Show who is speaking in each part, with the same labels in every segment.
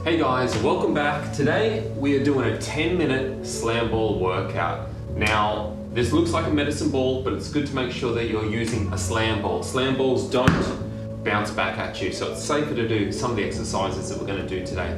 Speaker 1: Hey guys, welcome back. Today we are doing a 10-minute slam ball workout. Now, this looks like a medicine ball, but it's good to make sure that you're using a slam ball. Slam balls don't bounce back at you, so it's safer to do some of the exercises that we're going to do today.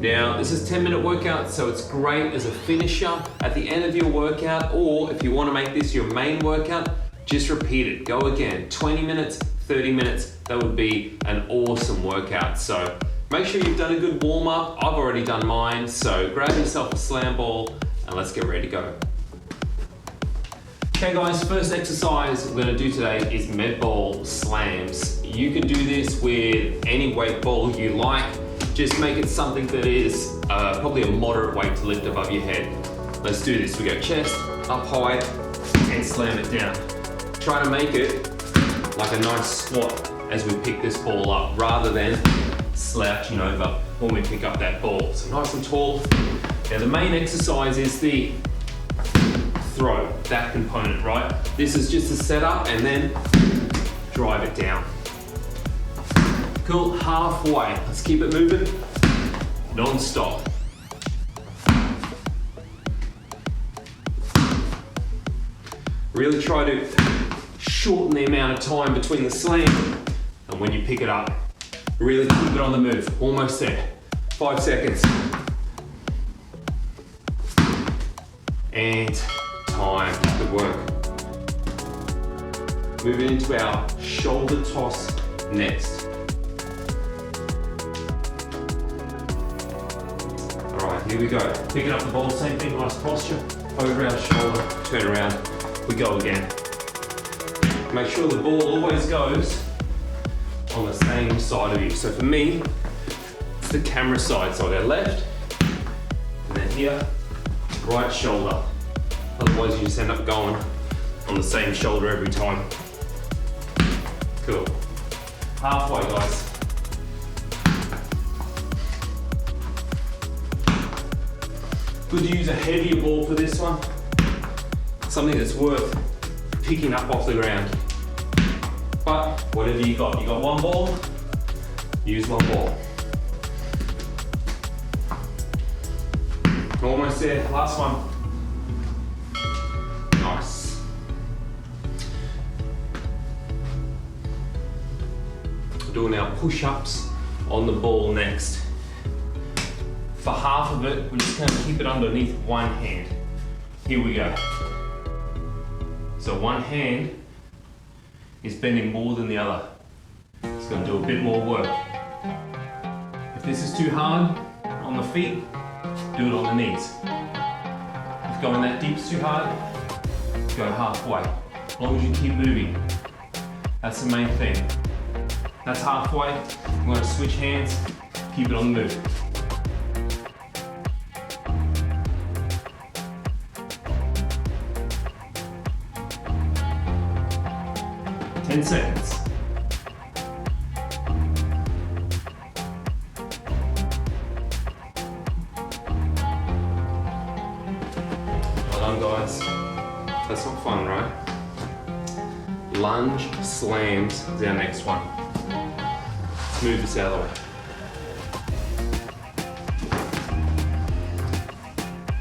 Speaker 1: Now, this is 10-minute workout, so it's great as a finisher at the end of your workout, or if you want to make this your main workout, just repeat it. Go again, 20 minutes, 30 minutes, that would be an awesome workout. So make sure you've done a good warm up. I've already done mine, so grab yourself a slam ball and let's get ready to go. Okay guys, first exercise we're going to do today is med ball slams. You can do this with any weight ball you like. Just make it something that is probably a moderate weight to lift above your head. Let's do this. We go chest, up high, and slam it down. Try to make it like a nice squat as we pick this ball up, rather than slouching over when we pick up that ball. So nice and tall. Now the main exercise is the throw, that component, right? This is just a setup and then drive it down. Cool, halfway. Let's keep it moving, non-stop. Really try to shorten the amount of time between the slam and when you pick it up. Really keep it on the move, almost there. 5 seconds. And time, good work. Moving into our shoulder toss next. All right, here we go. Picking up the ball, same thing, nice posture. Over our shoulder, turn around, we go again. Make sure the ball always goes on the same side of you. So for me, it's the camera side. So I go left, and then here, right shoulder. Otherwise you just end up going on the same shoulder every time. Cool. Halfway, guys. Good to use a heavier ball for this one. Something that's worth picking up off the ground. But whatever you got one ball, use one ball. Almost there, last one. Nice. Doing our push-ups on the ball next. For half of it, we're just going to keep it underneath one hand. Here we go. So one hand is bending more than the other. It's going to do a bit more work. If this is too hard on the feet, do it on the knees. If going that deep is too hard, go halfway. As long as you keep moving. That's the main thing. That's halfway. I'm going to switch hands, keep it on the move. Ten seconds. Well done, guys. That's not fun, right? Lunge slams is our next one. Let's move this out of the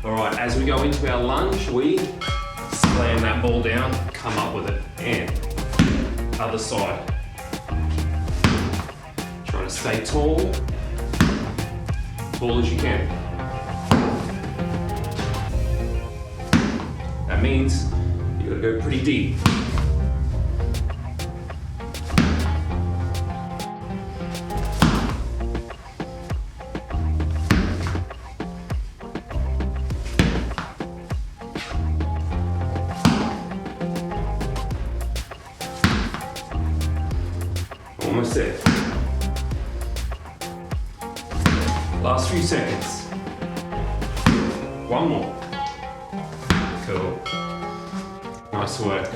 Speaker 1: way. All right, as we go into our lunge, we slam that ball down, come up with it, and other side. Trying to stay tall as you can. That means you gotta go pretty deep. Almost there. Last few seconds. One more. Cool. Nice work.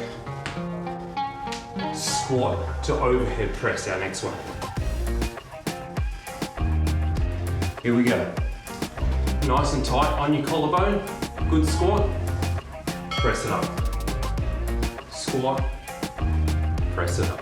Speaker 1: Squat to overhead press, our next one. Here we go. Nice and tight on your collarbone. Good squat. Press it up. Squat. Press it up.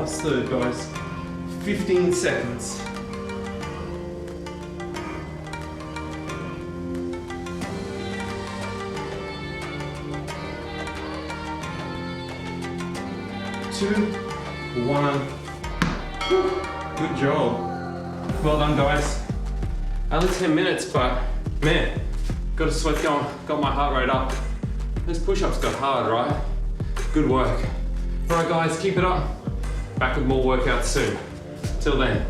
Speaker 1: Last third, guys. 15 seconds. Two, one. Good job. Well done, guys. Only 10 minutes, but man, got a sweat going, got my heart rate up. Those push-ups got hard, right? Good work. All right, guys, keep it up. Back with more workouts soon. Till then.